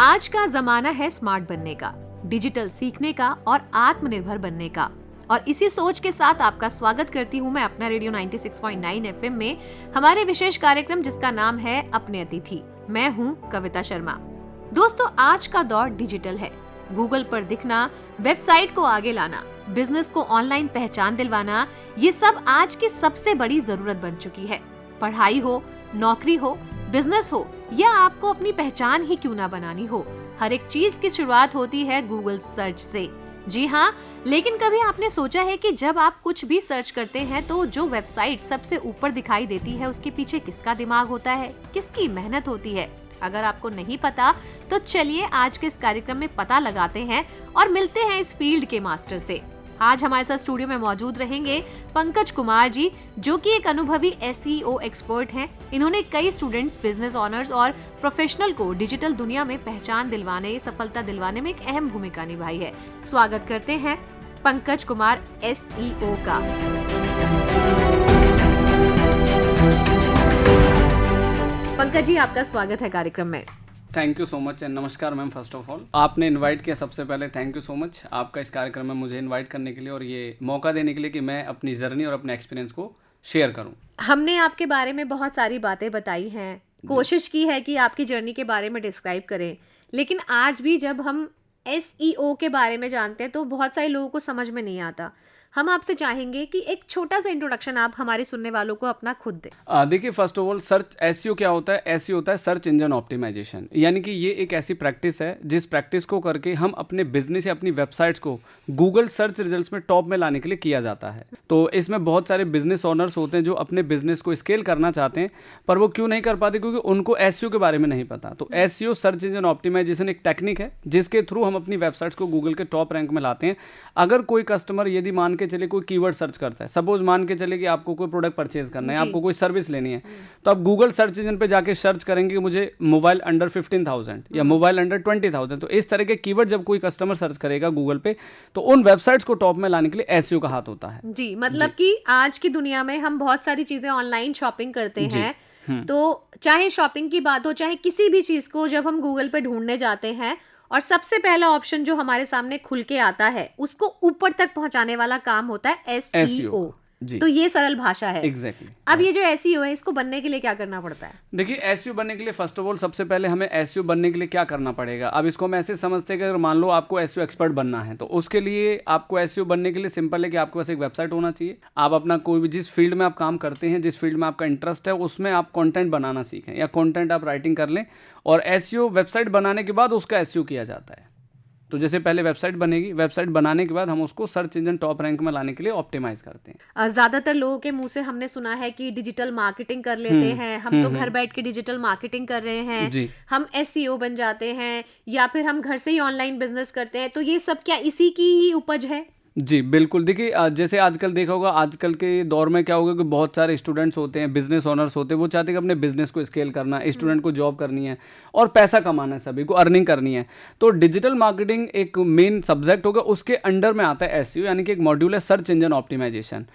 आज का जमाना है स्मार्ट बनने का, डिजिटल सीखने का और आत्मनिर्भर बनने का। और इसी सोच के साथ आपका स्वागत करती हूँ मैं अपना रेडियो 96.9 एफएम में हमारे विशेष कार्यक्रम जिसका नाम है अपने अतिथि। मैं हूँ कविता शर्मा। दोस्तों, आज का दौर डिजिटल है। गूगल पर दिखना, वेबसाइट को आगे लाना, बिजनेस को ऑनलाइन पहचान दिलवाना, ये सब आज की सबसे बड़ी जरूरत बन चुकी है। पढ़ाई हो, नौकरी हो, बिजनेस हो या आपको अपनी पहचान ही क्यों ना बनानी हो, हर एक चीज की शुरुआत होती है गूगल सर्च से। जी हाँ, लेकिन कभी आपने सोचा है कि जब आप कुछ भी सर्च करते हैं तो जो वेबसाइट सबसे ऊपर दिखाई देती है उसके पीछे किसका दिमाग होता है, किसकी मेहनत होती है? अगर आपको नहीं पता तो चलिए आज के इस कार्यक्रम में पता लगाते हैं और मिलते हैं इस फील्ड के मास्टर से। आज हमारे साथ स्टूडियो में मौजूद रहेंगे पंकज कुमार जी, जो कि एक अनुभवी SEO एक्सपर्ट हैं। इन्होंने कई स्टूडेंट्स, बिजनेस ऑनर्स और प्रोफेशनल को डिजिटल दुनिया में पहचान दिलवाने, सफलता दिलवाने में एक अहम भूमिका निभाई है। स्वागत करते हैं पंकज कुमार SEO का। पंकज जी, आपका स्वागत है कार्यक्रम में। Thank you so much and नमस्कार मैम। फर्स्ट ऑफ ऑल आपने इनवाइट किया, सबसे पहले थैंक यू सो मच आपका इस कार्यक्रम में मुझे इनवाइट करने के लिए और ये मौका देने के लिए कि मैं अपनी जर्नी और अपने एक्सपीरियंस को शेयर करूं। हमने आपके बारे में बहुत सारी बातें बताई हैं, कोशिश की है कि आपकी जर्नी के बारे में डिस्क्राइब करें, लेकिन आज भी जब हम SEO के बारे में जानते हैं तो बहुत सारे लोगों को समझ में नहीं आता। हम आपसे चाहेंगे कि एक छोटा सा इंट्रोडक्शन आप हमारे सुनने वालों को अपना खुद दें। देखिए, first of all search SEO क्या होता है? SEO होता है सर्च इंजन ऑप्टिमाइजेशन, यानी कि ये एक ऐसी प्रैक्टिस है जिस प्रैक्टिस को करके हम अपने बिजनेस या अपनी वेबसाइट्स को गूगल सर्च रिजल्ट्स में टॉप में लाने के लिए किया जाता है। तो इसमें बहुत सारे बिजनेस ओनर्स होते हैं जो अपने बिजनेस को स्केल करना चाहते हैं, पर वो क्यों नहीं कर पाते? क्योंकि उनको SEO के बारे में नहीं पता। तो SEO सर्च इंजन ऑप्टिमाइजेशन एक टेक्निक है जिसके थ्रू हम अपनी वेबसाइट्स को गूगल के टॉप रैंक में लाते हैं। अगर कोई कस्टमर यदि मान के चले कोई कीवर्ड सर्च करता है, सपोज मान के चले कि आपको कोई प्रोडक्ट परचेज करना है, आपको कोई सर्विस लेनी है, तो आप गूगल सर्च इंजन पे जाके सर्च करेंगे कि मुझे मोबाइल अंडर 15,000 या मोबाइल अंडर 20,000। तो इस तरह के कीवर्ड जब कोई कस्टमर सर्च करेगा गूगल पे, तो उन वेबसाइट्स को टॉप में लाने के लिए SEO का हाथ होता है। जी, मतलब कि आज की दुनिया में हम बहुत सारी चीजें ऑनलाइन शॉपिंग करते हैं, तो चाहे शॉपिंग की बात हो, चाहे किसी भी चीज को जब हम गूगल पे ढूंढने जाते हैं और सबसे पहला ऑप्शन जो हमारे सामने खुल के आता है उसको ऊपर तक पहुंचाने वाला काम होता है SEO। जी। तो ये सरल भाषा है। एग्जैक्टली। अब ये जो SEO है, इसको बनने के लिए क्या करना पड़ता है? देखिए, SEO बनने के लिए फर्स्ट ऑफ ऑल सबसे पहले हमें SEO बनने के लिए क्या करना पड़ेगा? अब इसको हम ऐसे समझते हैं कि अगर मान लो आपको SEO एक्सपर्ट बनना है तो उसके लिए आपको SEO बनने के लिए सिंपल है कि आपके पास एक वेबसाइट होना चाहिए। आप अपना कोई भी जिस फील्ड में आप काम करते हैं, जिस फील्ड में आपका इंटरेस्ट है, उसमें आप कंटेंट बनाना सीखें या कंटेंट आप राइटिंग कर लें, और SEO वेबसाइट बनाने के बाद उसका SEO किया जाता है। तो जैसे पहले वेबसाइट बनेगी, वेबसाइट बनाने के बाद हम उसको सर्च इंजन टॉप रैंक में लाने के लिए ऑप्टिमाइज करते हैं। ज्यादातर लोगों के मुंह से हमने सुना है कि डिजिटल मार्केटिंग कर लेते हैं, हम तो घर बैठ के डिजिटल मार्केटिंग कर रहे हैं, हम SEO बन जाते हैं, या फिर हम घर से ही ऑनलाइन बिजनेस करते हैं। तो ये सब क्या इसी की ही उपज है? जी बिल्कुल। देखिए, जैसे आजकल देखा होगा, आजकल के दौर में क्या होगा कि बहुत सारे स्टूडेंट्स होते हैं, बिजनेस ओनर्स होते हैं, वो चाहते हैं कि अपने बिजनेस को स्केल करना, स्टूडेंट को जॉब करनी है और पैसा कमाना है, सभी को अर्निंग करनी है। तो डिजिटल मार्केटिंग एक मेन सब्जेक्ट होगा, उसके अंडर में आता है SEO, यानी कि एक मॉड्यूल है सर्च इंजन ऑप्टिमाइजेशन।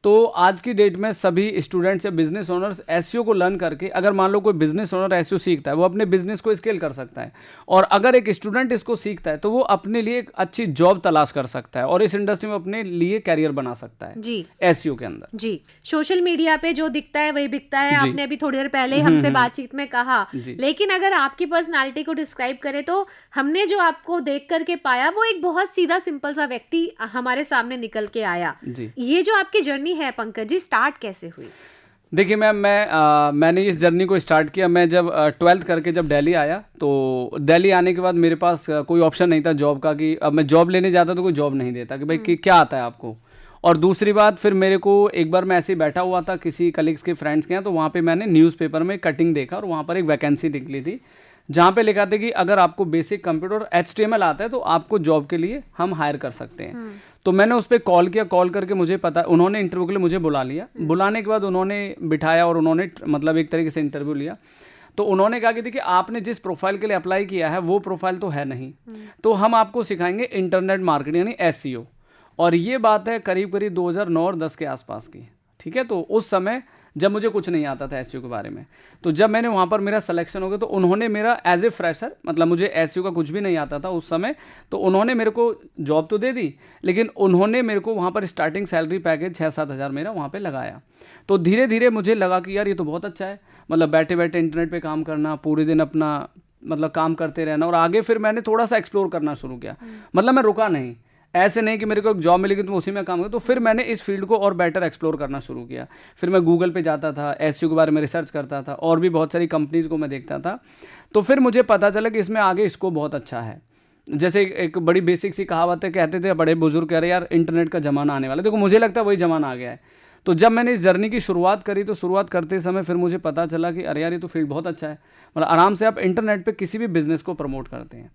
तो आज की डेट में सभी स्टूडेंट्स या बिजनेस ओनर्स SEO को लर्न करके, अगर मान लो कोई बिजनेस ओनर SEO सीखता है, वो अपने बिजनेस को स्केल कर सकता है, और अगर एक स्टूडेंट इसको सीखता है तो वो अपने लिए एक अच्छी जॉब तलाश कर सकता है और इस इंडस्ट्री में अपने लिए कैरियर बना सकता है। जी, SEO के अंदर। जी, सोशल मीडिया पे जो दिखता है वही बिकता है, आपने अभी थोड़ी देर पहले हमसे बातचीत में कहा। लेकिन अगर आपकी पर्सनालिटी को डिस्क्राइब करें तो हमने जो आपको देख करके पाया वो एक बहुत सीधा सिंपल सा व्यक्ति हमारे सामने निकल के आया। ये जो आपकी जर्नी है पंकज जी, स्टार्ट कैसे हुई? देखिए मैम, मैंने इस जर्नी को स्टार्ट किया, मैं जब 12th करके जब दिल्ली आया, तो दिल्ली आने के बाद मेरे पास कोई ऑप्शन नहीं था जॉब का, कि अब मैं जॉब लेने जाता तो कोई जॉब नहीं देता कि भाई कि क्या आता है आपको। और दूसरी बात, फिर मेरे को एक बार मैं ऐसे ही बैठा हुआ था किसी कलीग्स के फ्रेंड्स के यहाँ, तो वहाँ पे मैंने न्यूज़पेपर में कटिंग देखा और वहाँ पर एक वैकेंसी निकली थी जहाँ पे लिखा था कि अगर आपको बेसिक कंप्यूटर और HTML आता है तो आपको जॉब के लिए हम हायर कर सकते हैं। तो मैंने उस पर कॉल किया, कॉल करके मुझे पता, उन्होंने इंटरव्यू के लिए मुझे बुला लिया। बुलाने के बाद उन्होंने बिठाया और उन्होंने मतलब एक तरीके से इंटरव्यू लिया। तो उन्होंने कहा कि देखिए, आपने जिस प्रोफाइल के लिए अप्लाई किया है वो प्रोफाइल तो है नहीं, तो हम आपको सिखाएंगे इंटरनेट मार्केटिंग यानी SEO। और ये बात है करीब करीब 2009 और 10 के आसपास की, ठीक है। तो उस समय जब मुझे कुछ नहीं आता था एसईओ के बारे में। तो जब मैंने वहाँ पर मेरा सिलेक्शन हो गया तो उन्होंने मेरा एज ए फ्रेशर, मतलब मुझे एसईओ का कुछ भी नहीं आता था उस समय, तो उन्होंने मेरे को जॉब तो दे दी, लेकिन उन्होंने मेरे को वहाँ पर स्टार्टिंग सैलरी पैकेज 6-7 हज़ार मेरा वहाँ पर लगाया। तो धीरे धीरे मुझे लगा कि यार ये तो बहुत अच्छा है, मतलब बैठे बैठे इंटरनेट पे काम करना, पूरे दिन अपना मतलब काम करते रहना। और आगे फिर मैंने थोड़ा सा एक्सप्लोर करना शुरू किया, मतलब मैं रुका नहीं, ऐसे नहीं कि मेरे को एक जॉब मिलेगी तो मैं उसी में काम करूँ। तो फिर मैंने इस फील्ड को और बेटर एक्सप्लोर करना शुरू किया। फिर मैं गूगल पे जाता था, एसईओ के बारे में रिसर्च करता था, और भी बहुत सारी कंपनीज़ को मैं देखता था। तो फिर मुझे पता चला कि इसमें आगे स्कोप बहुत अच्छा है। जैसे एक बड़ी बेसिक सी कहावत है, कहते थे बड़े बुजुर्ग कह रहे यार इंटरनेट का ज़माना आने वाला है। देखो मुझे लगता है वही ज़माना आ गया है। तो जब मैंने इस जर्नी की शुरुआत करी तो शुरुआत करते समय फिर मुझे पता चला कि अरे यार ये तो फील्ड बहुत अच्छा है, मतलब आराम से आप इंटरनेट पे किसी भी बिज़नेस को प्रमोट करते हैं।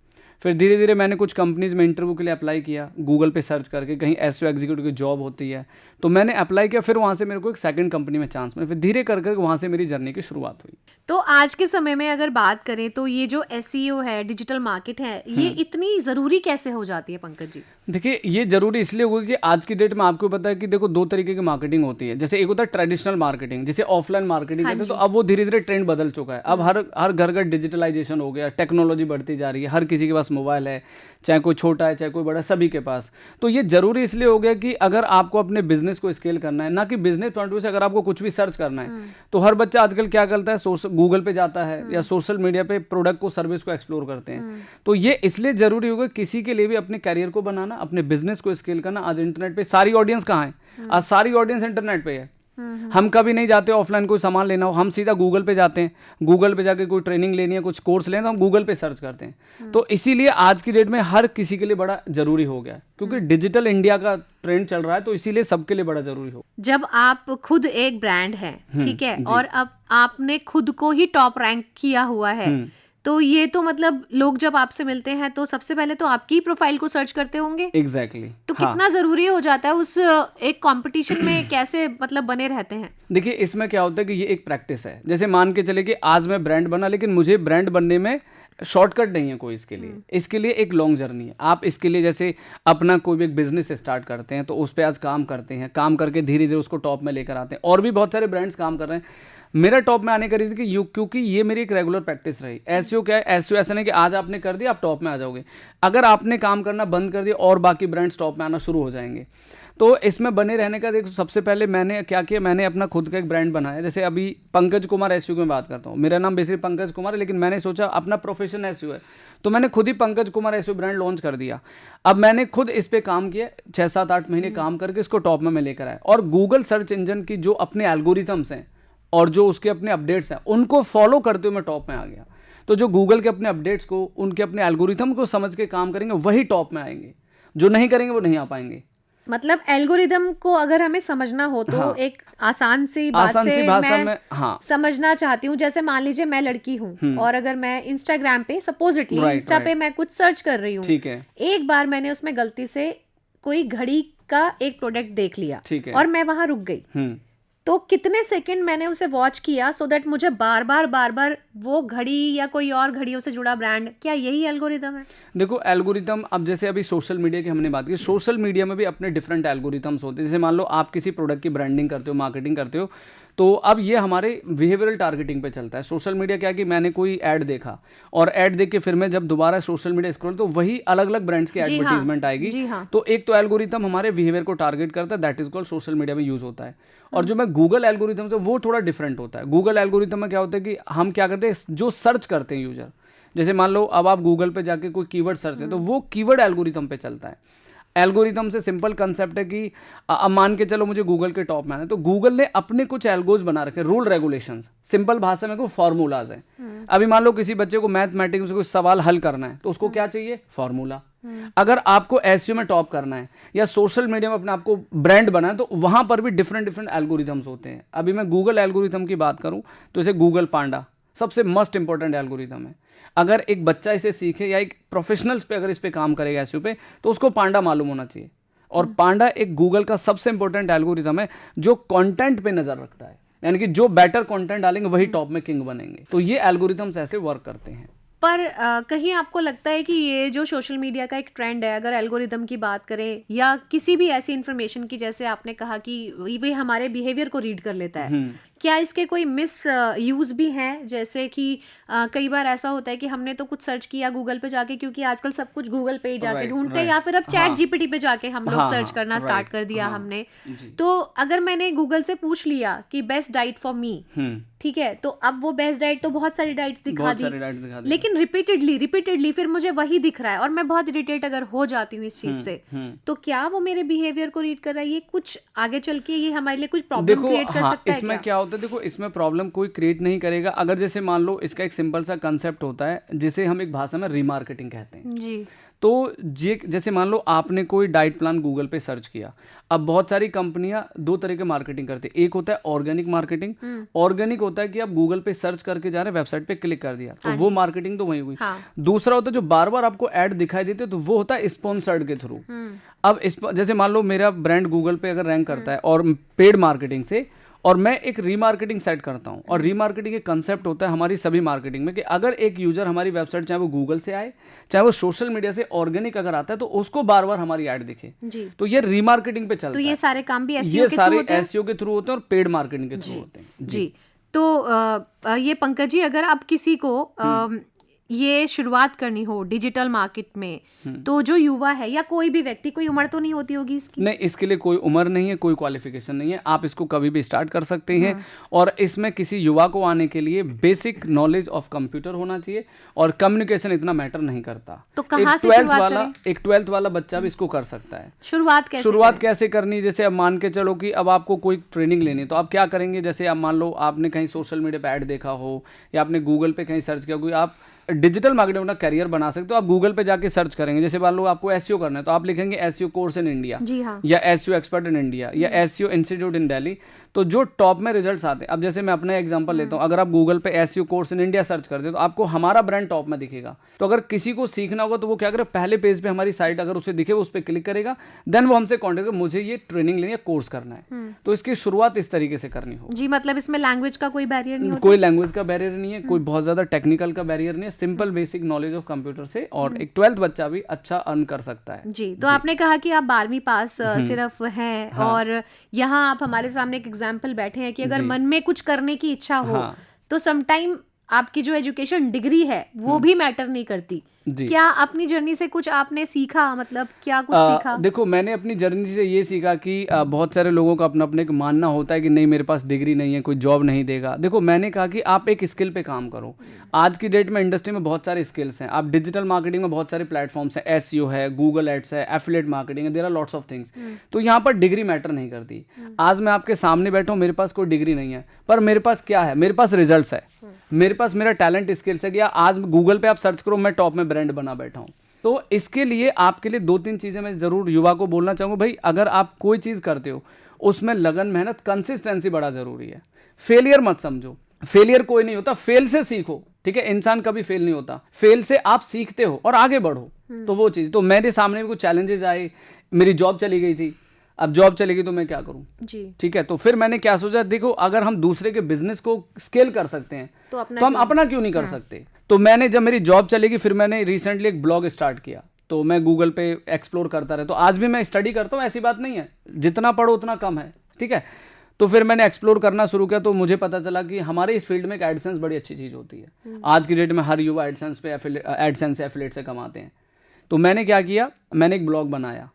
फिर धीरे धीरे मैंने कुछ कंपनीज़ में इंटरव्यू के लिए अप्लाई किया, गूगल पे सर्च करके कहीं एसईओ एग्जीक्यूटिव की जॉब होती है, तो मैंने अप्लाई किया। फिर वहाँ से मेरे को एक सेकंड कंपनी में चांस मिला, फिर धीरे कर वहाँ से मेरी जर्नी की शुरुआत हुई। तो आज के समय में अगर बात करें तो ये जो एसईओ है, डिजिटल मार्केट है, ये इतनी ज़रूरी कैसे हो जाती है पंकज जी? देखिए ये ज़रूरी इसलिए होगी कि आज की डेट में आपको पता है कि देखो दो तरीके की मार्केटिंग होती है। जैसे एक होता है ट्रेडिशनल मार्केटिंग, जैसे ऑफलाइन मार्केटिंग कहते हैं, तो अब वो धीरे धीरे ट्रेंड बदल चुका है। अब हर घर घर डिजिटलाइजेशन हो गया, टेक्नोलॉजी बढ़ती जा रही है, हर किसी के पास मोबाइल है, चाहे कोई छोटा है चाहे कोई बड़ा, सभी के पास। तो ये ज़रूरी इसलिए हो गया कि अगर आपको अपने बिजनेस को स्केल करना है, ना कि बिजनेस पॉइंट ऑफ व्यू से अगर आपको कुछ भी सर्च करना है, तो हर बच्चा आजकल क्या करता है, गूगल पे जाता है या सोशल मीडिया पे प्रोडक्ट को, सर्विस को एक्सप्लोर करते हैं। तो ये इसलिए ज़रूरी होगा किसी के लिए भी अपने करियर को बनाना, अपने बिजनेस को स्केल करना। आज इंटरनेट पे सारी ऑडियंस कहाँ है? आज सारी ऑडियंस इंटरनेट पे है। हम कभी नहीं जाते ऑफलाइन कोई सामान लेना हो, हम सीधा गूगल पे जाते हैं। गूगल पे जाके कोई ट्रेनिंग लेनी है, कुछ कोर्स लेना, तो हम गूगल पे सर्च करते हैं। तो इसीलिए आज की डेट में हर किसी के लिए बड़ा जरूरी हो गया, क्योंकि डिजिटल इंडिया का ट्रेंड चल रहा है, तो इसीलिए सबके लिए बड़ा जरूरी हो। जब आप खुद एक ब्रांड है, ठीक है, और अब आपने खुद को ही टॉप रैंक किया हुआ है, तो ये तो मतलब लोग जब आपसे मिलते हैं तो सबसे पहले तो आपकी प्रोफाइल को सर्च करते होंगे। एग्जैक्टली। तो कितना जरूरी हो जाता है उस एक कंपटीशन में कैसे मतलब बने रहते हैं? देखिए इसमें क्या होता है कि ये एक प्रैक्टिस है। जैसे मान के चले कि आज मैं ब्रांड बना, लेकिन मुझे ब्रांड बनने में शॉर्टकट नहीं है कोई इसके लिए एक लॉन्ग जर्नी है। आप इसके लिए जैसे अपना कोई भी एक बिजनेस स्टार्ट करते हैं तो उस पर आज काम करते हैं, काम करके धीरे धीरे उसको टॉप में लेकर आते हैं, और भी बहुत सारे ब्रांड्स काम कर रहे हैं। मेरा टॉप में आने का रीज़न क्योंकि ये मेरी एक रेगुलर प्रैक्टिस रही। एसईओ क्या है? एसईओ ऐसा नहीं कि आज आपने कर दिया आप टॉप में आ जाओगे। अगर आपने काम करना बंद कर दिया और बाकी ब्रांड्स टॉप में आना शुरू हो जाएंगे। तो इसमें बने रहने का देखो, सबसे पहले मैंने क्या किया, मैंने अपना खुद का एक ब्रांड बनाया। जैसे अभी पंकज कुमार एसईओ की मैं बात करता हूँ, मेरा नाम बेसिकली पंकज कुमार है, लेकिन मैंने सोचा अपना प्रोफेशन एसईओ है, तो मैंने खुद ही Pankaj Kumar SEO brand launch कर दिया। अब मैंने खुद इस पे काम किया, 6-7-8 महीने काम करके इसको टॉप में मैं लेकर आया। और गूगल सर्च इंजन की जो अपने एल्गोरिथम्स हैं और जो उसके अपने अपडेट्स हैं, उनको फॉलो करते हुए मैं टॉप में आ गया। तो जो गूगल के अपने अपडेट्स को, उनके अपने एल्गोरिथम को समझ के काम करेंगे वही टॉप में आएंगे, जो नहीं करेंगे वो नहीं आ पाएंगे। मतलब एल्गोरिदम को अगर हमें समझना हो तो एक आसान सी भाषा में समझना चाहती हूँ। जैसे मान लीजिए मैं लड़की हूँ और अगर मैं इंस्टाग्राम पे सपोजिटली इंस्टा पे मैं कुछ सर्च कर रही हूँ, ठीक है, एक बार मैंने उसमें गलती से कोई घड़ी का एक प्रोडक्ट देख लिया, ठीक है, और मैं वहां रुक गई, तो कितने सेकंड मैंने उसे वॉच किया सो दैट मुझे बार बार वो घड़ी या कोई और घड़ियों से जुड़ा ब्रांड, क्या यही एल्गोरिदम है? देखो एल्गोरिदम, अब जैसे अभी सोशल मीडिया की हमने बात की, सोशल मीडिया में भी अपने डिफरेंट एल्गोरिथम्स होते हैं। जैसे मान लो आप किसी प्रोडक्ट की ब्रांडिंग करते हो, मार्केटिंग करते हो, तो अब ये हमारे बिहेवियरल टारगेटिंग पे चलता है। सोशल मीडिया क्या कि मैंने कोई ऐड देखा और ऐड देख के फिर मैं जब दोबारा सोशल मीडिया स्क्रॉल, तो वही अलग अलग ब्रांड्स की एडवर्टीजमेंट आएगी। तो एक तो एल्गोरिथम हमारे बिहेवियर को टारगेट करता है, that is called social media में यूज होता है। और जो मैं गूगल एल्गोरिथम से, वो थोड़ा डिफरेंट होता है। गूगल एल्गोरिथम में क्या होता है कि हम क्या करते हैं, जो सर्च करते हैं यूजर, जैसे मान लो अब आप गूगल पे जाके कोई कीवर्ड सर्च है तो वो कीवर्ड एल्गोरिथम पे चलता है। एल्गोरिथम से सिंपल कंसेप्ट है कि अब मान के चलो मुझे गूगल के टॉप में आना है, तो गूगल ने अपने कुछ एल्गोज बना रखे, रूल रेगुलेशंस, सिंपल भाषा में कोई फॉर्मूलाज है। अभी मान लो किसी बच्चे को मैथमेटिक्स में कोई सवाल हल करना है तो उसको क्या चाहिए? फॉर्मूला। अगर आपको एसईओ में टॉप करना है या सोशल मीडिया में अपने आपको ब्रांड बनाना है, तो वहां पर भी डिफरेंट एल्गोरिथम्स होते हैं। अभी मैं गूगल एल्गोरिथम की बात करूं तो जैसे गूगल पांडा सबसे मस्ट इंपॉर्टेंट एल्गोरिथम है। अगर एक बच्चा इसे सीखे या एक प्रोफेशनल्स पे अगर इस पे काम करेगा एसईओ पे, तो उसको पांडा मालूम होना चाहिए। और पांडा एक गूगल का सबसे इंपॉर्टेंट एल्गोरिथम है जो कंटेंट पे नजर रखता है, यानी कि जो बेटर कंटेंट डालेंगे वही टॉप में किंग बनेंगे। तो ये एल्गोरिथम्स ऐसे वर्क करते हैं। पर कहीं आपको लगता है कि ये जो सोशल मीडिया का एक ट्रेंड है, अगर एल्गोरिदम की बात करें या किसी भी ऐसी इन्फॉर्मेशन की, जैसे आपने कहा कि वे हमारे बिहेवियर को रीड कर लेता है, क्या इसके कोई मिस यूज भी हैं, जैसे कि कई बार ऐसा होता है कि हमने तो कुछ सर्च किया गूगल पे जाके, क्योंकि आजकल सब कुछ गूगल पे ही जाके राइट, ढूंढते हैं, राइट। या फिर अब चैट हाँ, जीपीटी पे जाके हम लोग हाँ, सर्च हाँ, करना स्टार्ट राइट, कर दिया हाँ, हमने। जी। तो अगर मैंने गूगल से पूछ लिया कि बेस्ट डाइट फॉर मी, ठीक है, तो अब वो बेस्ट डाइट तो बहुत सारी डाइट्स दिखा बहुत दी, सारी डाइट्स दिखा दी। लेकिन रिपीटेडली फिर मुझे वही दिख रहा है और मैं बहुत इरिटेट अगर हो जाती हूँ इस चीज से, तो क्या वो मेरे बिहेवियर को रीड कर रहा है? ये कुछ आगे चल के ये हमारे लिए कुछ प्रॉब्लम देखो, क्रिएट कर हाँ, सकता है इसमें क्या? क्या होता है, देखो इसमें प्रॉब्लम कोई क्रिएट नहीं करेगा। अगर जैसे मान लो इसका एक सिंपल सा कंसेप्ट होता है जिसे हम एक भाषा में रीमार्केटिंग कहते हैं। जी। तो ये जैसे मान लो आपने कोई डाइट प्लान गूगल पे सर्च किया, अब बहुत सारी कंपनियां दो तरह के मार्केटिंग करती है। एक होता है ऑर्गेनिक मार्केटिंग। ऑर्गेनिक होता है कि आप गूगल पे सर्च करके जा रहे हैं, वेबसाइट पे क्लिक कर दिया, तो वो मार्केटिंग तो वही हुई। दूसरा होता है जो बार बार आपको ऐड दिखाई देते, तो वो होता है स्पॉन्सर्ड के थ्रू। अब जैसे मान लो मेरा ब्रांड गूगल पे अगर रैंक करता है और पेड मार्केटिंग से, और मैं एक रीमार्केटिंग सेट करता हूं, और रीमार्केटिंग एक कंसेप्ट होता है हमारी सभी मार्केटिंग में कि अगर एक यूजर हमारी वेबसाइट, चाहे वो गूगल से आए चाहे वो सोशल मीडिया से ऑर्गेनिक अगर आता है, तो उसको बार बार हमारी ऐड दिखे, तो ये रीमार्केटिंग पे चलता है। तो ये सारे काम भी ये सारे एसईओ के थ्रू होते हैं और पेड मार्केटिंग के थ्रू होते हैं। जी। तो ये पंकज जी, अगर आप किसी को ये शुरुआत करनी हो डिजिटल मार्केट में, तो जो युवा है या कोई भी व्यक्ति, कोई उम्र तो नहीं होती होगी इसकी? नहीं, इसके लिए कोई उम्र नहीं है, कोई क्वालिफिकेशन नहीं है, आप इसको कभी भी स्टार्ट कर सकते हैं। और इसमें किसी युवा को आने के लिए बेसिक नॉलेज ऑफ कंप्यूटर होना चाहिए, और कम्युनिकेशन इतना मैटर नहीं करता। तो कहाँ से शुरुआत करें? एक 12th वाला बच्चा भी इसको कर सकता है। शुरुआत कैसे करनी? जैसे अब मान के चलो कि अब आपको कोई ट्रेनिंग लेनी है, तो आप क्या करेंगे? जैसे आप मान लो आपने कहीं सोशल मीडिया पे ऐड देखा हो, या आपने गूगल पे कहीं सर्च किया हो, आप डिजिटल मार्केटिंग अपना करियर बना सकते हो। आप गूगल पे जाके सर्च करेंगे, जैसे मान लो आपको एसईओ करना है, तो आप लिखेंगे एसईओ कोर्स इन इंडिया, या एसईओ एक्सपर्ट इन इंडिया, या एसईओ इंस्टीट्यूट इन दिल्ली, तो जो टॉप में रिजल्ट्स आते हैं। अब जैसे मैं अपना एग्जांपल लेता हूं, अगर आप गूगल पे SEO course in India search करते हो, तो आपको हमारा ब्रांड टॉप में दिखेगा। तो अगर किसी को सीखना होगा तो वो क्या करे, पहले पेज पे हमारी साइट अगर उसे दिखे, वो उस पर क्लिक करेगा, देन वो हमसे कॉन्टेक्ट, मुझे ये ट्रेनिंग लेनी है, कोर्स करना है। तो इसकी शुरुआत इस तरीके से करनी होगी। जी, मतलब इसमें लैंग्वेज का कोई बैरियर नहीं होता? कोई लैंग्वेज का बैरियर नहीं है, कोई बहुत ज्यादा टेक्निकल का बैरियर नहीं है, simple basic knowledge of computer से, और एक 12th बच्चा भी अच्छा अर्न कर सकता है। जी। तो आपने कहा कि आप 12वीं पास सिर्फ हैं, और यहाँ आप हमारे सामने एक एग्जाम्पल बैठे हैं कि अगर मन में कुछ करने की इच्छा हो, तो समटाइम आपकी जो एजुकेशन डिग्री है वो भी मैटर नहीं करती। क्या अपनी जर्नी से कुछ आपने सीखा, मतलब क्या कुछ सीखा? देखो, मैंने अपनी जर्नी से ये सीखा कि बहुत सारे लोगों का अपना अपने मानना होता है कि नहीं, मेरे पास डिग्री नहीं है, कोई जॉब नहीं देगा। देखो, मैंने कहा कि आप एक स्किल पे काम करो। आज की डेट में इंडस्ट्री में बहुत सारे स्किल्स हैं। आप डिजिटल मार्केटिंग में बहुत सारे प्लेटफॉर्म्स हैं, एसईओ है, गूगल एड्स है, एफिलिएट मार्केटिंग है, there are lots of things. तो यहाँ पर डिग्री मैटर नहीं करती। आज मैं आपके सामने बैठा हूँ, मेरे पास कोई डिग्री नहीं है, पर मेरे पास क्या है? मेरे पास रिजल्ट्स है, मेरे पास मेरा टैलेंट स्किल्स है कि आज गूगल पे आप सर्च करो, मैं टॉप में ब्रांड बना बैठा हूँ। तो इसके लिए आपके लिए 2-3 चीजें मैं जरूर युवा को बोलना चाहूंगा। भाई, अगर आप कोई चीज करते हो, उसमें लगन, मेहनत, कंसिस्टेंसी बड़ा जरूरी है। फेलियर मत समझो, फेलियर कोई नहीं होता, फेल से सीखो। ठीक है, इंसान कभी फेल नहीं होता, फेल से आप सीखते हो और आगे बढ़ो। तो वो चीज, तो मेरे सामने भी कुछ चैलेंजेस आए, मेरी जॉब चली गई थी, अब जॉब चलेगी तो मैं क्या करूं जी। ठीक है, तो फिर मैंने क्या सोचा, देखो अगर हम दूसरे के बिजनेस को स्केल कर सकते हैं तो हम अपना क्यों नहीं कर सकते। तो मैंने, जब मेरी जॉब चलेगी, फिर मैंने रिसेंटली एक ब्लॉग स्टार्ट किया। तो मैं गूगल पे एक्सप्लोर करता रहा, तो आज भी मैं स्टडी करता हूँ, ऐसी बात नहीं है, जितना पढ़ो उतना कम है। ठीक है, तो फिर मैंने एक्सप्लोर करना शुरू किया, तो मुझे पता चला कि हमारे इस फील्ड में एक एडसेंस बड़ी अच्छी चीज़ होती है। आज की डेट में हर युवा एडसेंस पे एडसेंस एफिलिएट से कमाते हैं। तो मैंने क्या किया, मैंने एक ब्लॉग बनाया।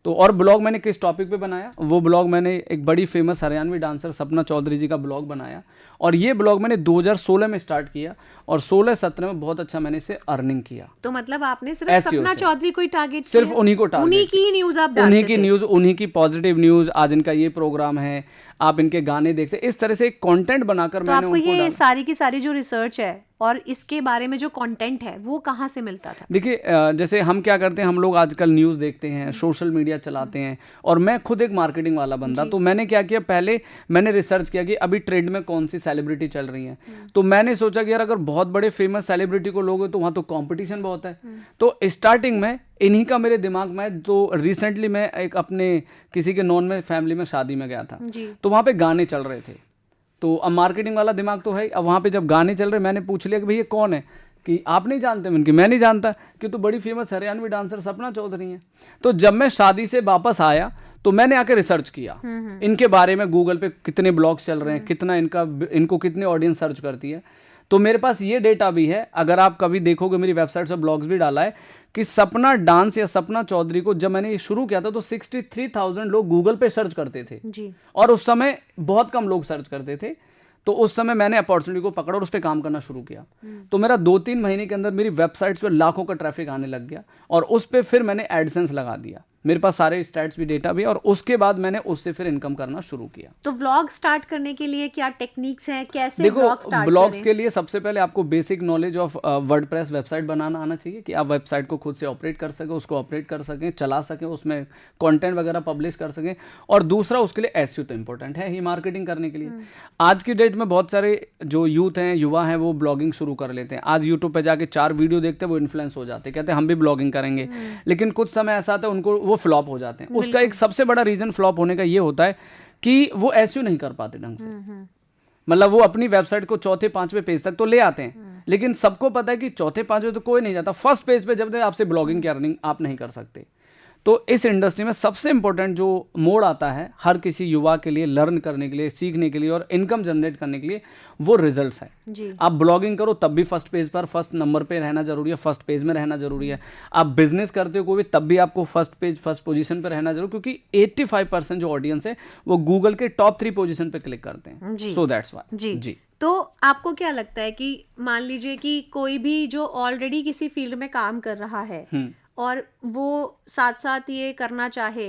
तो और ब्लॉग मैंने किस टॉपिक पे बनाया, वो ब्लॉग मैंने एक बड़ी फेमस हरियाणवी डांसर सपना चौधरी जी का ब्लॉग बनाया। और ये ब्लॉग मैंने 2016 में स्टार्ट किया, और 16-17 में बहुत अच्छा मैंने इसे अर्निंग किया। तो मतलब आपने सिर्फ सपना चौधरी को ही टारगेट किया? सिर्फ उन्हीं को टारगेट, उन्हीं की ही न्यूज आप डालते थे? उन्हीं की न्यूज, उन्हीं की पॉजिटिव न्यूज। आज इनका ये प्रोग्राम है, आप इनके गाने देखते, इस तरह से एक कंटेंट बनाकर मैंने उनको डाला। ये सारी की सारी जो रिसर्च है और इसके बारे में जो कंटेंट है, वो कहाँ से मिलता था? देखिए, जैसे हम क्या करते हैं, हम लोग आजकल न्यूज़ देखते हैं, सोशल मीडिया चलाते हैं, और मैं खुद एक मार्केटिंग वाला बंदा। तो मैंने क्या किया, पहले मैंने रिसर्च किया कि अभी ट्रेंड में कौन सी सेलिब्रिटी चल रही है। तो मैंने सोचा कि यार, अगर बहुत बड़े फेमस सेलिब्रिटी को लोगे तो वहाँ तो कॉम्पिटिशन बहुत है। तो स्टार्टिंग में इन्हीं का मेरे दिमाग में, तो रिसेंटली मैं एक अपने किसी के नॉन में फैमिली में शादी में गया था, तो वहाँ पे गाने चल रहे थे। तो अब मार्केटिंग वाला दिमाग तो है। अब वहाँ पे जब गाने चल रहे, मैंने पूछ लिया कि भाई ये कौन है, कि आप नहीं जानते? मैंने, मैं नहीं जानता, कि तो बड़ी फेमस हरियाणवी डांसर सपना चौधरी हैं। तो जब मैं शादी से वापस आया, तो मैंने आके रिसर्च किया इनके बारे में, गूगल पे कितने ब्लॉग्स चल रहे हैं, कितना इनको कितनी ऑडियंस सर्च करती है। तो मेरे पास ये डेटा भी है, अगर आप कभी देखोगे मेरी वेबसाइट से ब्लॉग्स भी डाला है कि सपना डांस या सपना चौधरी को जब मैंने ये शुरू किया था तो 63,000 लोग गूगल पे सर्च करते थे जी। और उस समय बहुत कम लोग सर्च करते थे। तो उस समय मैंने अपॉर्चुनिटी को पकड़ा और उस पर काम करना शुरू किया। तो मेरा 2-3 महीने के अंदर मेरी वेबसाइट्स पे लाखों का ट्रैफिक आने लग गया और उस पर फिर मैंने एडसेंस लगा दिया। मेरे पास सारे स्टैट्स भी, डेटा भी, और उसके बाद मैंने उससे फिर इनकम करना शुरू किया। तो व्लॉग स्टार्ट करने के लिए क्या टेक्निक्स हैं, कैसे देखो, व्लॉग स्टार्ट ब्लॉग्स करें? के लिए सबसे पहले आपको basic knowledge of WordPress website बनाना आना चाहिए कि आप वेबसाइट को खुद से ऑपरेट कर सकें, उसको ऑपरेट कर सकें, चला सकें, उसमें कंटेंट वगैरह पब्लिश कर सकें। और दूसरा उसके लिए एसईओ तो इंपॉर्टेंट है ही मार्केटिंग करने के लिए। आज की डेट में बहुत सारे जो यूथ हैं, युवा हैं, वो ब्लॉगिंग शुरू कर लेते हैं। आज यूट्यूब पे जाके 4 वीडियो देखते हैं, वो इन्फ्लुएंस हो जाते हैं, कहते हैं हम भी ब्लॉगिंग करेंगे। लेकिन कुछ समय ऐसा आता है उनको वो फ्लॉप हो जाते हैं। उसका एक सबसे बड़ा रीजन फ्लॉप होने का ये होता है कि वो एसईओ नहीं कर पाते ढंग से। मतलब वो अपनी वेबसाइट को चौथे 5वें पेज तक तो ले आते हैं, लेकिन सबको पता है कि चौथे 5वें तो कोई नहीं जाता। फर्स्ट पेज पे जब तक आपसे ब्लॉगिंग की अर्निंग आप नहीं कर सकते। तो इस इंडस्ट्री में सबसे इंपॉर्टेंट जो मोड आता है हर किसी युवा के लिए लर्न करने के लिए, सीखने के लिए और इनकम जनरेट करने के लिए, वो रिजल्ट्स है जी। आप ब्लॉगिंग करो तब भी फर्स्ट पेज पर, फर्स्ट नंबर पे रहना जरूरी है, फर्स्ट पेज में रहना जरूरी है। आप बिजनेस करते हो कोई, तब भी आपको फर्स्ट पेज, फर्स्ट पोजीशन पे रहना जरूरी, क्योंकि 85% जो ऑडियंस है वो गूगल के टॉप 3 पोजीशन पे क्लिक करते हैं। So that's why. जी। तो आपको क्या लगता है कि मान लीजिए कि कोई भी जो ऑलरेडी किसी फील्ड में काम कर रहा है और वो साथ साथ ये करना चाहे,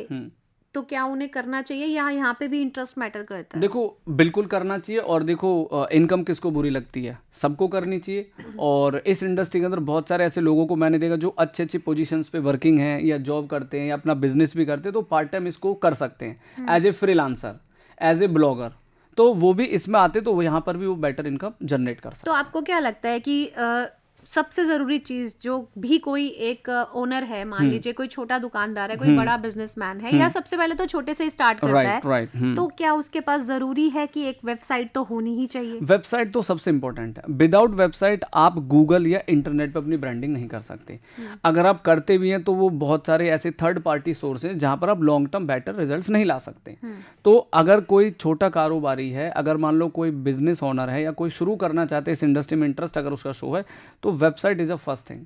तो क्या उन्हें करना चाहिए या यहाँ पे भी इंटरेस्ट मैटर करता है? देखो, बिल्कुल करना चाहिए। और देखो, इनकम किसको बुरी लगती है, सबको करनी चाहिए। और इस इंडस्ट्री के अंदर बहुत सारे ऐसे लोगों को मैंने देखा जो अच्छी अच्छी पोजीशंस पे वर्किंग हैं या जॉब करते हैं या अपना बिजनेस भी करते हैं, तो पार्ट टाइम इसको कर सकते हैं as a freelancer, as a blogger. तो वो भी इसमें आते तो वो यहाँ पर भी वो बेटर इनकम जनरेट कर सकते। तो आपको क्या लगता है कि सबसे जरूरी चीज जो भी कोई एक ओनर है, मान लीजिए कोई छोटा दुकानदार है, कोई बड़ा बिजनेसमैन है, या सबसे पहले तो छोटे से स्टार्ट करता है, तो क्या उसके पास जरूरी है कि एक वेबसाइट तो होनी ही चाहिए? वेबसाइट तो सबसे इंपॉर्टेंट है। विदाउट वेबसाइट आप गूगल या इंटरनेट पे अपनी ब्रांडिंग नहीं कर सकते। अगर आप करते भी हैं तो वो बहुत सारे ऐसे थर्ड पार्टी सोर्स हैं जहां पर आप लॉन्ग टर्म बेटर रिजल्ट्स नहीं ला सकते। तो अगर कोई छोटा कारोबारी है, अगर मान लो कोई बिजनेस ओनर है या कोई शुरू करना चाहते हैं इस इंडस्ट्री में, इंटरेस्ट अगर उसका शो है, तो website is a first thing.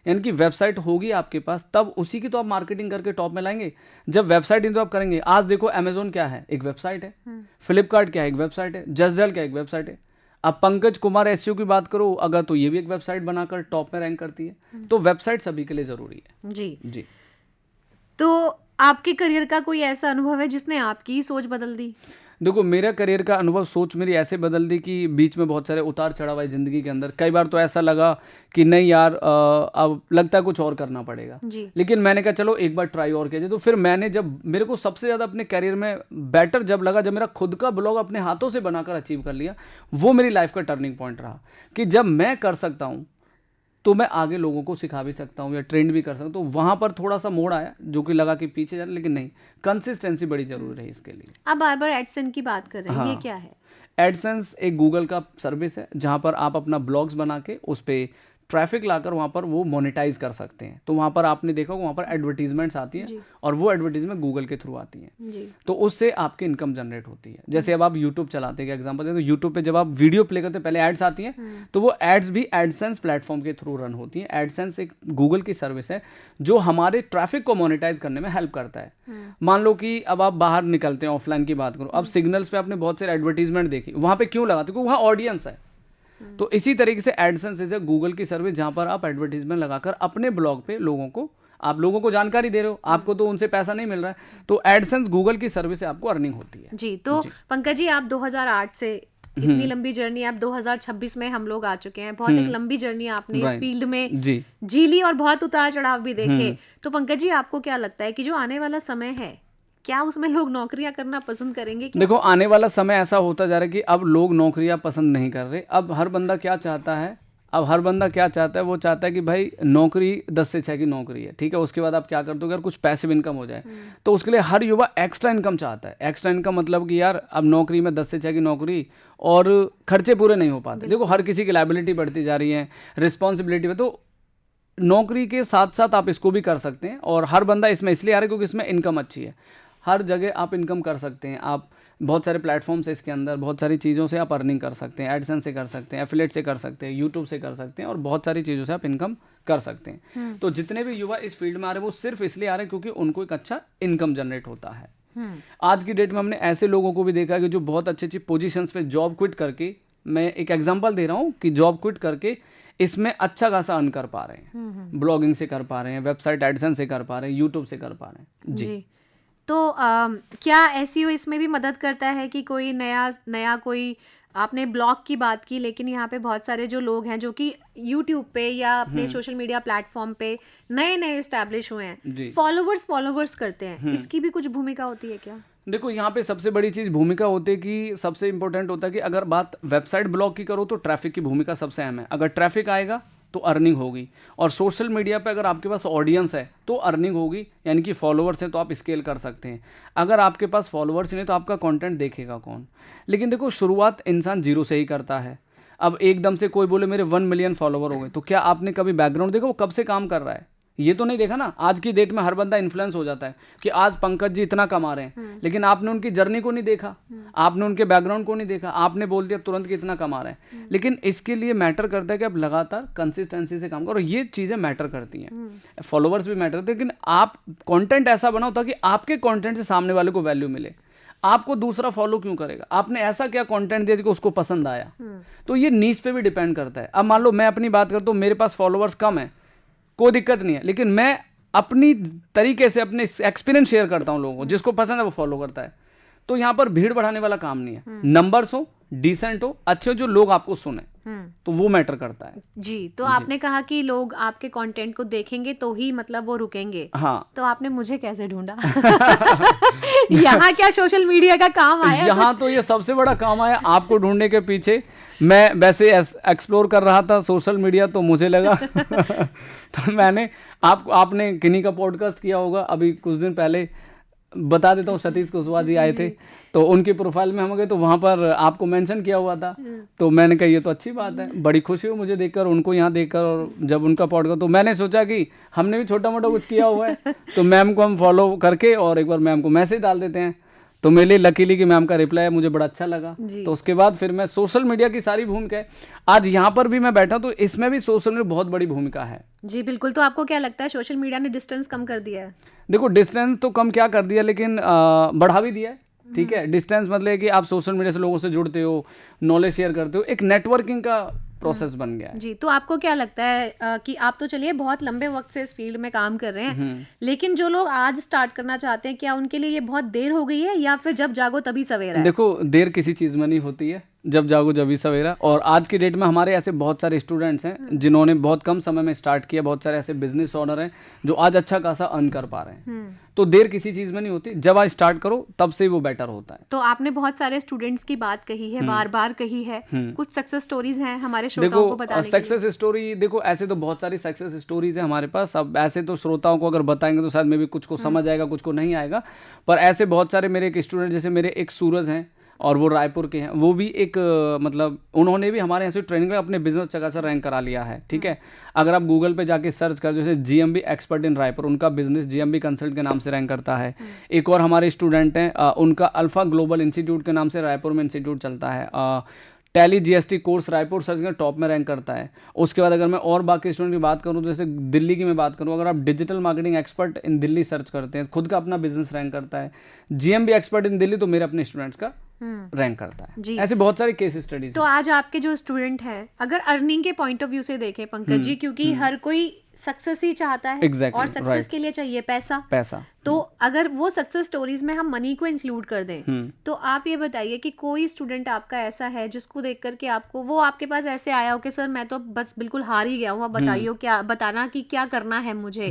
यानी कि वेबसाइट होगी आपके पास, तब उसी की तो आप मार्केटिंग करके टॉप में लाएंगे। जब वेबसाइट नहीं तो आप करेंगे। आज देखो, अमेजोन क्या है, एक वेबसाइट है। फ्लिपकार्ट क्या है, एक वेबसाइट है। जस्ट क्या, एक वेबसाइट है। अब पंकज कुमार एसईओ की बात करो अगर, तो ये भी एक वेबसाइट बनाकर टॉप में रैंक करती है। तो वेबसाइट सभी के लिए जरूरी है। जी। तो आपके करियर का कोई ऐसा अनुभव है जिसने आपकी सोच बदल दी? देखो, मेरा करियर का अनुभव सोच मेरी ऐसे बदल दी कि बीच में बहुत सारे उतार चढ़ाव आए ज़िंदगी के अंदर। कई बार तो ऐसा लगा कि नहीं यार, अब लगता है कुछ और करना पड़ेगा। लेकिन मैंने कहा चलो एक बार ट्राई और किया जाए। तो फिर मैंने, जब मेरे को सबसे ज़्यादा अपने करियर में बेटर जब लगा, जब मेरा खुद का ब्लॉग अपने हाथों से बनाकर अचीव कर लिया, वो मेरी लाइफ का टर्निंग पॉइंट रहा कि जब मैं कर सकता हूँ तो मैं आगे लोगों को सिखा भी सकता हूँ या ट्रेंड भी कर सकता हूँ। तो वहाँ पर थोड़ा सा मोड़ आया जो कि लगा कि पीछे जाना, लेकिन नहीं, कंसिस्टेंसी बड़ी जरूरी है इसके लिए। आप बार बार एडसेंस की बात कर रहे हैं, ये क्या है? एडसेंस एक गूगल का सर्विस है जहाँ पर आप अपना ब्लॉग्स बना के उस पर ट्रैफिक लाकर वहाँ पर वो मोनेटाइज कर सकते हैं। तो वहाँ पर आपने देखा वहाँ पर एडवर्टीजमेंट्स आती हैं और वो एडवर्टीजमेंट गूगल के थ्रू आती हैं। तो उससे आपकी इनकम जनरेट होती है। जैसे अब आप यूट्यूब चलाते हैं, एग्जांपल दें तो यूट्यूब पे जब आप वीडियो प्ले करते हैं पहले एड्स आती हैं, तो वो एड्स भी एडसेंस प्लेटफॉर्म के थ्रू रन होती हैं। एडसेंस एक गूगल की सर्विस है जो हमारे ट्रैफिक को मोनेटाइज करने में हेल्प करता है। मान लो कि अब आप बाहर निकलते हैं, ऑफलाइन की बात करो, अब सिग्नल्स पे आपने बहुत सारे एडवर्टीजमेंट देखी, वहाँ पे क्यों लगाते? क्योंकि वहाँ ऑडियंस है। तो इसी तरीके से एडसेंस इज गूगल की सर्विस जहां पर आप एडवर्टीजमेंट लगाकर अपने ब्लॉग पे आप लोगों को जानकारी दे रहे हो, आपको तो उनसे पैसा नहीं मिल रहा है। तो एडसेंस गूगल की सर्विस से आपको अर्निंग होती है। जी। तो पंकज जी, आप 2008 से इतनी लंबी जर्नी, आप 2026 में हम लोग आ चुके हैं, बहुत एक लंबी जर्नी आपने इस फील्ड में जी ली और बहुत उतार चढ़ाव भी देखे। तो पंकज जी, आपको क्या लगता है कि जो आने वाला समय है, क्या उसमें लोग नौकरियां करना पसंद करेंगे क्या? देखो, आने वाला समय ऐसा होता जा रहा है कि अब लोग नौकरियां पसंद नहीं कर रहे। अब हर बंदा क्या चाहता है, वो चाहता है कि भाई नौकरी 10 से 6 की नौकरी है, ठीक है, उसके बाद आप क्या करते हो, अगर कुछ पैसिव इनकम हो जाए। तो उसके लिए हर युवा एक्स्ट्रा इनकम चाहता है। एक्स्ट्रा इनकम मतलब कि यार अब नौकरी में 10 से 6 की नौकरी और खर्चे पूरे नहीं हो पाते। देखो, हर किसी की लायबिलिटी बढ़ती जा रही है, रिस्पॉन्सिबिलिटी में, तो नौकरी के साथ साथ आप इसको भी कर सकते हैं। और हर बंदा इसमें इसलिए आ रहा है क्योंकि इसमें इनकम अच्छी है। हर जगह आप इनकम कर सकते हैं। आप बहुत सारे प्लेटफॉर्म्स है इसके अंदर, बहुत सारी चीज़ों से आप अर्निंग कर सकते हैं। एडसेंस से कर सकते हैं, एफिलेट से कर सकते हैं, यूट्यूब से कर सकते हैं और बहुत सारी चीज़ों से आप इनकम कर सकते हैं। तो जितने भी युवा इस फील्ड में आ रहे हैं वो सिर्फ इसलिए आ रहे हैं क्योंकि उनको एक अच्छा इनकम जनरेट होता है। आज की डेट में हमने ऐसे लोगों को भी देखा है कि जो बहुत अच्छी अच्छी पोजीशंस पे जॉब क्विट करके, मैं एक एग्जांपल दे रहा हूँ कि जॉब क्विट करके इसमें अच्छा खासा अर्न कर पा रहे हैं। ब्लॉगिंग से कर पा रहे हैं, वेबसाइट एडसेंस से कर पा रहे हैं, यूट्यूब से कर पा रहे हैं। जी। तो क्या एसईओ इसमें भी मदद करता है कि कोई नया कोई, आपने ब्लॉग की बात की, लेकिन यहाँ पे बहुत सारे जो लोग हैं जो कि यूट्यूब पे या अपने सोशल मीडिया प्लेटफॉर्म पे नए एस्टैब्लिश हुए हैं, फॉलोवर्स करते हैं, इसकी भी कुछ भूमिका होती है क्या? देखो यहाँ पे सबसे बड़ी चीज़ भूमिका होती है कि सबसे इंपॉर्टेंट होता है कि अगर बात वेबसाइट ब्लॉग की करो तो ट्रैफिक की भूमिका सबसे अहम है। अगर ट्रैफिक आएगा तो अर्निंग होगी, और सोशल मीडिया पे अगर आपके पास ऑडियंस है तो अर्निंग होगी, यानी कि फॉलोअर्स हैं तो आप स्केल कर सकते हैं। अगर आपके पास फॉलोअर्स नहीं तो आपका कंटेंट देखेगा कौन? लेकिन देखो शुरुआत इंसान जीरो से ही करता है। अब एकदम से कोई बोले मेरे 1 मिलियन फॉलोवर हो गए, तो क्या आपने कभी बैकग्राउंड देखा वो कब से काम कर रहा है? ये तो नहीं देखा ना। आज की डेट में हर बंदा इन्फ्लुएंस हो जाता है कि आज पंकज जी इतना कमा रहे हैं, लेकिन आपने उनकी जर्नी को नहीं देखा, आपने उनके बैकग्राउंड को नहीं देखा, आपने बोल दिया तुरंत कि इतना कमा रहे हैं। लेकिन इसके लिए मैटर करता है कि आप लगातार कंसिस्टेंसी से काम करो, और ये चीज़ें मैटर करती हैं। फॉलोवर्स भी मैटर करते हैं, लेकिन आप कंटेंट ऐसा बनाओ ताकि आपके कंटेंट से सामने वाले को वैल्यू मिले। आपको दूसरा फॉलो क्यों करेगा? आपने ऐसा क्या कंटेंट दिया जो उसको पसंद आया? तो ये नीच पे भी डिपेंड करता है। अब मान लो मैं अपनी बात करता हूँ, मेरे पास फॉलोवर्स कम है, कोई दिक्कत नहीं है, लेकिन मैं अपनी तरीके से अपने एक्सपीरियंस शेयर करता हूँ लोगों को, जिसको पसंद है वो फॉलो करता है। तो यहाँ पर भीड़ बढ़ाने वाला काम नहीं है, नंबर्स हो, डिसेंट हो, अच्छे हो, जो लोग आपको सुने, तो वो मैटर करता है। जी। तो आपने कहा कि लोग आपके कंटेंट को देखेंगे तो ही मतलब वो रुकेंगे। हाँ। तो आपने मुझे कैसे ढूंढा? यहाँ क्या सोशल मीडिया का काम आया? यहाँ तो ये सबसे बड़ा काम आया आपको ढूंढने के पीछे। मैं वैसे एक्सप्लोर कर रहा था सोशल मीडिया, तो मुझे लगा तो मैंने आपने किन्हीं का पॉडकास्ट किया होगा अभी कुछ दिन पहले, बता देता हूँ, सतीश कुशवाहा जी आए थे, तो उनकी प्रोफाइल में हम गए तो वहाँ पर आपको मेंशन किया हुआ था। तो मैंने कहा ये तो अच्छी बात है, बड़ी खुशी हुई मुझे देखकर, उनको यहाँ देखकर, और जब उनका पॉडकास्ट, तो मैंने सोचा कि हमने भी छोटा मोटा कुछ किया हुआ है, तो मैम को हम फॉलो करके और एक बार मैम को मैसेज डाल देते हैं। तो मेरे लिए लकीली कि मैम का रिप्लाई मुझे बड़ा अच्छा लगा। तो उसके बाद फिर मैं सोशल मीडिया की सारी भूमिका है, आज यहाँ पर भी मैं बैठा तो इसमें भी सोशल मीडिया बहुत बड़ी भूमिका है। जी बिल्कुल। तो आपको क्या लगता है सोशल मीडिया ने डिस्टेंस कम कर दिया है? देखो डिस्टेंस तो कम क्या कर दिया, लेकिन बढ़ा भी दिया है। ठीक है, डिस्टेंस मतलब कि आप सोशल मीडिया से लोगों से जुड़ते हो, नॉलेज शेयर करते हो, एक नेटवर्किंग का प्रोसेस बन गया है। जी। तो आपको क्या लगता है कि आप तो चलिए बहुत लंबे वक्त से इस फील्ड में काम कर रहे हैं, लेकिन जो लोग आज स्टार्ट करना चाहते हैं, क्या उनके लिए ये बहुत देर हो गई है या फिर जब जागो तभी सवेरा है? देखो देर किसी चीज में नहीं होती है, जब जागो जब ही सवेरा। और आज की डेट में हमारे ऐसे बहुत सारे स्टूडेंट्स हैं जिन्होंने बहुत कम समय में स्टार्ट किया, बहुत सारे ऐसे बिजनेस ओनर हैं जो आज अच्छा खासा अर्न कर पा रहे हैं। तो देर किसी चीज में नहीं होती, जब आज स्टार्ट करो तब से वो बेटर होता है। तो आपने बहुत सारे स्टूडेंट्स की बात कही है, बार बार कही है, कुछ सक्सेस स्टोरीज हैं हमारे श्रोताओं को बताने के लिए? सक्सेस स्टोरी देखो, ऐसे तो बहुत सारी सक्सेस स्टोरीज है हमारे पास। अब ऐसे तो श्रोताओं को अगर बताएंगे तो शायद में भी कुछ को समझ आएगा, कुछ को नहीं आएगा, पर ऐसे बहुत सारे मेरे एक स्टूडेंट, जैसे मेरे एक सूरज हैं और वो रायपुर के हैं, वो भी एक मतलब उन्होंने भी हमारे यहाँ से ट्रेनिंग में अपने बिजनेस जगह से रैंक करा लिया है। ठीक है, अगर आप गूगल पे जाके सर्च कर, जैसे जीएमबी एक्सपर्ट इन रायपुर, उनका बिजनेस जीएमबी कंसल्ट के नाम से रैंक करता है। एक और हमारे स्टूडेंट हैं, उनका अल्फा ग्लोबल इंस्टीट्यूट के नाम से रायपुर में इंस्टीट्यूट चलता है। Tally GST course Raipur search कर टॉप में रैंक करता है। उसके बाद अगर मैं और बाकी स्टूडेंट की बात करूँ तो जैसे दिल्ली की मैं बात करूँ, अगर आप digital marketing expert in Delhi search करते हैं, खुद का अपना बिजनेस रैंक करता है। जीएमबी एक्सपर्ट इन दिल्ली तो मेरे अपने स्टूडेंट्स का रैंक करता है। ऐसे बहुत सारे केस स्टडीज। तो आज आपके जो स्टूडेंट हैं, अगर अर्निंग के पॉइंट ऑफ व्यू से देखें पंकज जी, क्योंकि हर कोई सक्सेस ही चाहता है, और सक्सेस के लिए चाहिए पैसा। तो अगर वो सक्सेस स्टोरीज में हम मनी को इंक्लूड कर दें, तो आप ये बताइए कि कोई स्टूडेंट आपका ऐसा है जिसको देख करके आपको, वो आपके पास ऐसे आया हो कि सर मैं तो बस बिल्कुल हार ही गया हूँ, बताइए क्या बताना कि क्या करना है मुझे।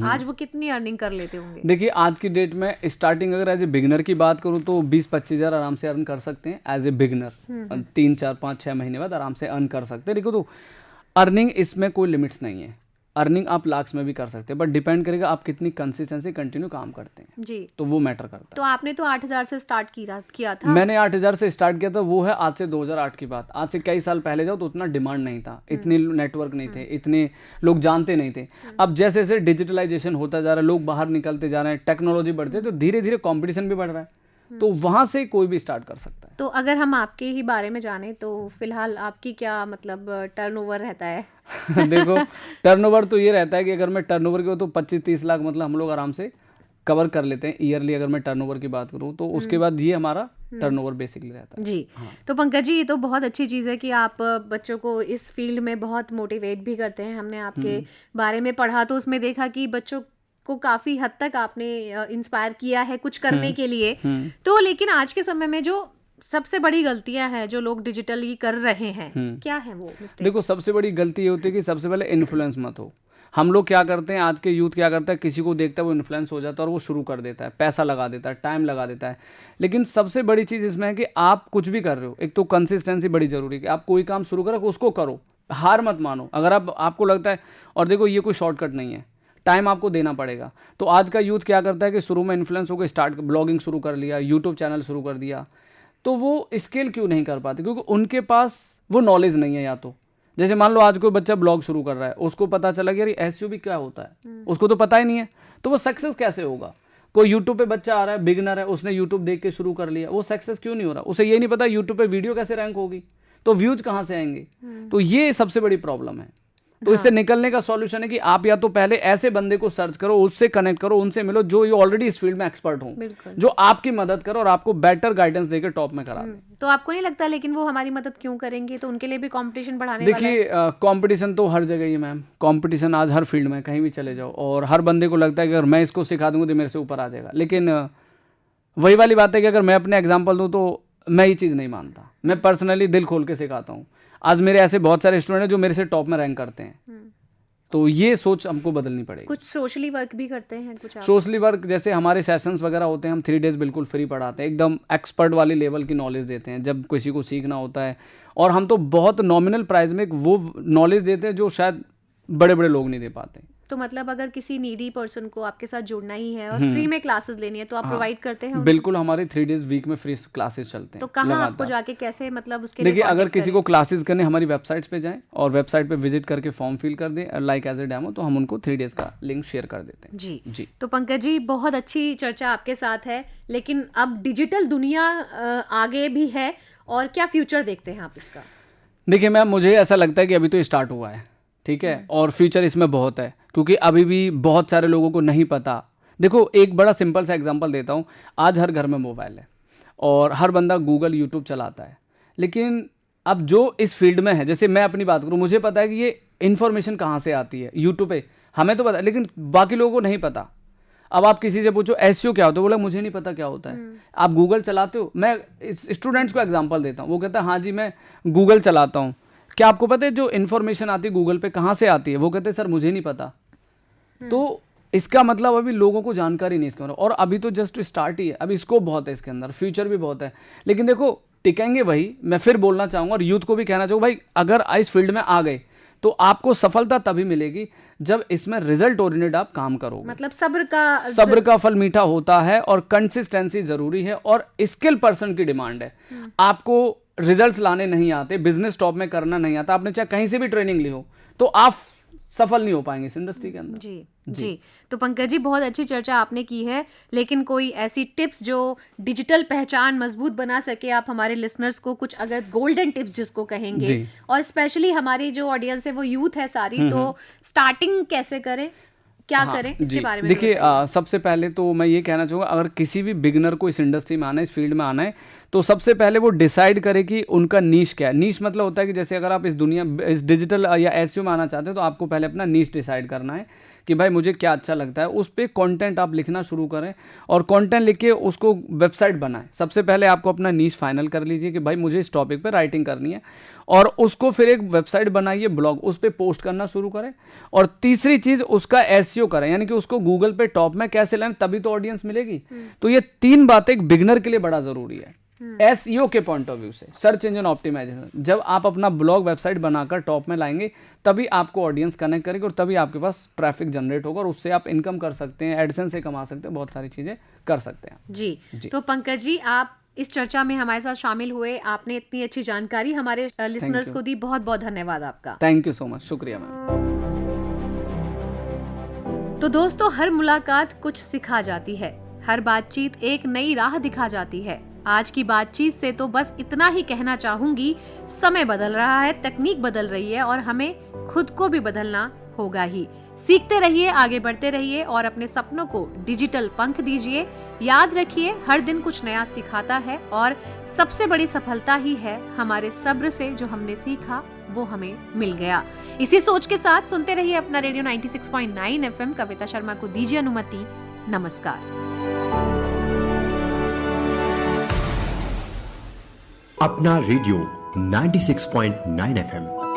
आज वो कितनी अर्निंग कर लेते होंगे? देखिए आज की डेट में स्टार्टिंग अगर एज ए बिगनर की बात करूँ तो 20-25 हज़ार आराम से अर्न कर सकते हैं एज ए बिगनर। 3, 4, 5, 6 महीने बाद आराम से अर्न कर सकते हैं। देखो तो अर्निंग इसमें कोई लिमिट्स नहीं है। अर्निंग आप लाख्स में भी कर सकते हैं, बट डिपेंड करेगा आप कितनी कंसिस्टेंसी कंटिन्यू काम करते हैं जी। तो वो मैटर करता तो आपने तो 8,000 से स्टार्ट किया है। था। मैंने 8,000 से स्टार्ट किया था, वो है आज से 2008 की बात। आज से कई साल पहले जाओ तो उतना डिमांड नहीं था, इतने नेटवर्क नहीं थे, इतने लोग जानते नहीं थे। अब जैसे जैसे डिजिटलाइजेशन होता जा रहा है, लोग बाहर निकलते जा रहे हैं, टेक्नोलॉजी बढ़ती है, तो धीरे धीरे कॉम्पिटिशन भी बढ़ रहा है, तो वहां से कोई भी स्टार्ट कर सकता है। तो अगर हम आपके ही बारे में जाने तो फिलहाल आपकी क्या मतलब टर्नओवर रहता है? देखो टर्नओवर तो ये रहता है कि अगर मैं टर्नओवर की हो तो 25-30 लाख मतलब हम लोग आराम से कवर कर लेते हैं ईयरली। अगर मैं टर्नओवर की बात करूँ तो उसके बाद ये हमारा टर्नओवर बेसिकली रहता है। जी। तो पंकज जी, ये तो बहुत अच्छी चीज़ है कि आप बच्चों को इस फील्ड में बहुत मोटिवेट भी करते हैं। हमने आपके बारे में पढ़ा तो उसमें देखा कि बच्चों को काफ़ी हद तक आपने इंस्पायर किया है कुछ करने के लिए। तो लेकिन आज के समय में जो सबसे बड़ी गलतियां हैं जो लोग डिजिटली कर रहे हैं, क्या है वो मिस्टेक? देखो सबसे बड़ी गलती ये होती है कि सबसे पहले इन्फ्लुएंस मत हो। हम लोग क्या करते हैं, आज के यूथ क्या करता है, किसी को देखता है वो इन्फ्लुएंस हो जाता है और वो शुरू कर देता है, पैसा लगा देता है, टाइम लगा देता है। लेकिन सबसे बड़ी चीज़ इसमें है कि आप कुछ भी कर रहे हो, एक तो कंसिस्टेंसी बड़ी जरूरी है कि आप कोई काम शुरू करो उसको करो, हार मत मानो। अगर आपको लगता है, और देखो ये कोई शॉर्टकट नहीं है, टाइम आपको देना पड़ेगा। तो आज का यूथ क्या करता है कि शुरू में इन्फ्लुएंस होकर स्टार्ट ब्लॉगिंग शुरू कर लिया, यूट्यूब चैनल शुरू कर दिया, तो वो स्केल क्यों नहीं कर पाते? क्योंकि उनके पास वो नॉलेज नहीं है। या तो जैसे मान लो आज कोई बच्चा ब्लॉग शुरू कर रहा है, उसको पता चला कि यार एसईओ भी क्या होता है, उसको तो पता ही नहीं है, तो वो सक्सेस कैसे होगा? कोई यूट्यूब पे बच्चा आ रहा है, बिगिनर है, उसने यूट्यूब देख के शुरू कर लिया, वो सक्सेस क्यों नहीं हो रहा? उसे ये नहीं पता यूट्यूब पे वीडियो कैसे रैंक होगी, तो व्यूज कहाँ से आएंगे? तो ये सबसे बड़ी प्रॉब्लम है। तो इससे निकलने का सॉल्यूशन है कि आप या तो पहले ऐसे बंदे को सर्च करो, उससे कनेक्ट करो, उनसे मिलो जो ये ऑलरेडी इस फील्ड में एक्सपर्ट हो, जो आपकी मदद करो और आपको बेटर गाइडेंस देकर टॉप में करा दे। तो आपको नहीं लगता लेकिन वो हमारी मदद क्यों करेंगे? तो उनके लिए भी कंपटीशन बढ़ाने वाला है। देखिए कंपटीशन तो हर जगह ही है मैम, कंपटीशन आज हर फील्ड में कहीं भी चले जाओ, और हर बंदे को लगता है कि अगर मैं इसको सिखा दूंगा तो मेरे से ऊपर आ जाएगा। लेकिन वही वाली बात है कि अगर मैं अपने एग्जाम्पल दूँ तो मैं ये चीज़ नहीं मानता। मैं पर्सनली दिल खोल के सिखाता हूँ। आज मेरे ऐसे बहुत सारे स्टूडेंट हैं जो मेरे से टॉप में रैंक करते हैं, तो ये सोच हमको बदलनी पड़ेगी। कुछ सोशली वर्क भी करते हैं कुछ आप? सोशली वर्क जैसे हमारे सेशंस वगैरह होते हैं, हम 3 डेज बिल्कुल फ्री पढ़ाते हैं, एकदम एक्सपर्ट वाली लेवल की नॉलेज देते हैं जब किसी को सीखना होता है। और हम तो बहुत नॉमिनल प्राइस में वो नॉलेज देते हैं जो शायद बड़े बड़े लोग नहीं दे पाते। तो मतलब अगर किसी नीडी पर्सन को आपके साथ जुड़ना ही है और फ्री में क्लासेस लेनी है तो आप प्रोवाइड करते हैं? बिल्कुल, हमारे 3 डेज वीक में फ्री क्लासेस चलते हैं। तो कहाँ आपको जाके कैसे मतलब उसके लिए? देखिए अगर किसी को क्लासेस करने हमारी वेबसाइट्स पे जाएं और वेबसाइट पे विजिट करके फॉर्म फिल कर दें लाइक एज ए डेमो, तो हम उनको 3 डेज का लिंक शेयर कर देते हैं। जी जी। तो पंकज जी बहुत अच्छी चर्चा आपके साथ है, लेकिन अब डिजिटल दुनिया आगे भी है और क्या फ्यूचर देखते हैं आप इसका? देखिए मैम, मुझे ऐसा लगता है कि अभी तो स्टार्ट हुआ है, ठीक है, और फ्यूचर इसमें बहुत है, क्योंकि अभी भी बहुत सारे लोगों को नहीं पता। देखो एक बड़ा सिंपल सा एग्जांपल देता हूँ। आज हर घर में मोबाइल है और हर बंदा गूगल यूट्यूब चलाता है, लेकिन अब जो इस फील्ड में है, जैसे मैं अपनी बात करूँ, मुझे पता है कि ये इन्फॉर्मेशन कहाँ से आती है यूट्यूब पे, हमें तो पता है, लेकिन बाकी लोगों को नहीं पता। अब आप किसी से पूछो एसईओ क्या होता है, बोला मुझे नहीं पता क्या होता है। आप गूगल चलाते हो? मैं स्टूडेंट्स को एग्जाम्पल देता हूँ, वो कहता है हाँ जी मैं गूगल चलाता हूँ। क्या आपको पता है जो इन्फॉर्मेशन आती है गूगल पे कहाँ से आती है? वो कहते हैं सर मुझे नहीं पता। तो इसका मतलब अभी लोगों को जानकारी नहीं इसके अंदर, और अभी तो जस्ट स्टार्ट ही है, अभी स्कोप बहुत है इसके अंदर, फ्यूचर भी बहुत है। लेकिन देखो टिकेंगे वही, मैं फिर बोलना चाहूँगा और यूथ को भी कहना चाहूँगा, भाई अगर इस फील्ड में आ गए तो आपको सफलता तभी मिलेगी जब इसमें रिजल्ट ओरिएंटेड आप काम करोगे। मतलब सब्र का फल मीठा होता है और कंसिस्टेंसी जरूरी है और स्किल पर्सन की डिमांड है। आपको रिजल्ट्स लाने नहीं आते, बिजनेस टॉप में करना नहीं आता, आपने चाहे कहीं से भी ट्रेनिंग ली हो, तो आप सफल नहीं हो पाएंगे इस इंडस्ट्री के अंदर। जी। तो पंकज जी बहुत अच्छी चर्चा आपने की है, लेकिन कोई ऐसी टिप्स जो डिजिटल पहचान मजबूत बना सके, आप हमारे लिसनर्स को कुछ अगर गोल्डन टिप्स जिसको कहेंगे, और स्पेशली हमारी जो ऑडियंस है वो यूथ है सारी, तो स्टार्टिंग कैसे करें, क्या करें, इसके बारे में देखिए सबसे पहले तो मैं ये कहना चाहूँगा, अगर किसी भी बिगनर को इस इंडस्ट्री में आना है, इस फील्ड में आना है, तो सबसे पहले वो डिसाइड करे कि उनका नीश क्या है। नीश मतलब होता है कि जैसे अगर आप इस डिजिटल या एसईओ में आना चाहते हैं तो आपको पहले अपना नीश डिसाइड करना है कि भाई मुझे क्या अच्छा लगता है, उस पर कंटेंट आप लिखना शुरू करें और कंटेंट लिख के उसको वेबसाइट बनाएं। सबसे पहले आपको अपना नीश फाइनल कर लीजिए कि भाई मुझे इस टॉपिक पे राइटिंग करनी है, और उसको फिर एक वेबसाइट बनाइए, ब्लॉग, उस पर पोस्ट करना शुरू करें। और तीसरी चीज़ उसका एसईओ करें, यानी कि उसको गूगल पे टॉप में कैसे लाएं, तभी तो ऑडियंस मिलेगी। तो ये 3 बातें एक बिगनर के लिए बड़ा ज़रूरी है। एसईओ के पॉइंट ऑफ व्यू से, सर्च इंजन ऑप्टिमाइजेशन, जब आप अपना ब्लॉग वेबसाइट बनाकर टॉप में लाएंगे तभी आपको ऑडियंस कनेक्ट करेगी और तभी आपके पास ट्रैफिक जनरेट होगा और उससे आप इनकम कर सकते हैं, एडसेंस से कमा सकते हैं, बहुत सारी चीजें कर सकते हैं। जी। तो पंकज जी, आप इस चर्चा में हमारे साथ शामिल हुए, आपने इतनी अच्छी जानकारी हमारे लिसनर्स को दी, बहुत बहुत धन्यवाद आपका। थैंक यू सो मच, शुक्रिया मैम। तो दोस्तों, हर मुलाकात कुछ सिखा जाती है, हर बातचीत एक नई राह दिखा जाती है। आज की बातचीत से तो बस इतना ही कहना चाहूंगी, समय बदल रहा है, तकनीक बदल रही है और हमें खुद को भी बदलना होगा ही। सीखते रहिए, आगे बढ़ते रहिए और अपने सपनों को डिजिटल पंख दीजिए। याद रखिए, हर दिन कुछ नया सिखाता है और सबसे बड़ी सफलता ही है हमारे सब्र से जो हमने सीखा वो हमें मिल गया। इसी सोच के साथ सुनते रहिए अपना रेडियो 96.9 FM। कविता शर्मा को दीजिए अनुमति। नमस्कार। अपना रेडियो 96.9 FM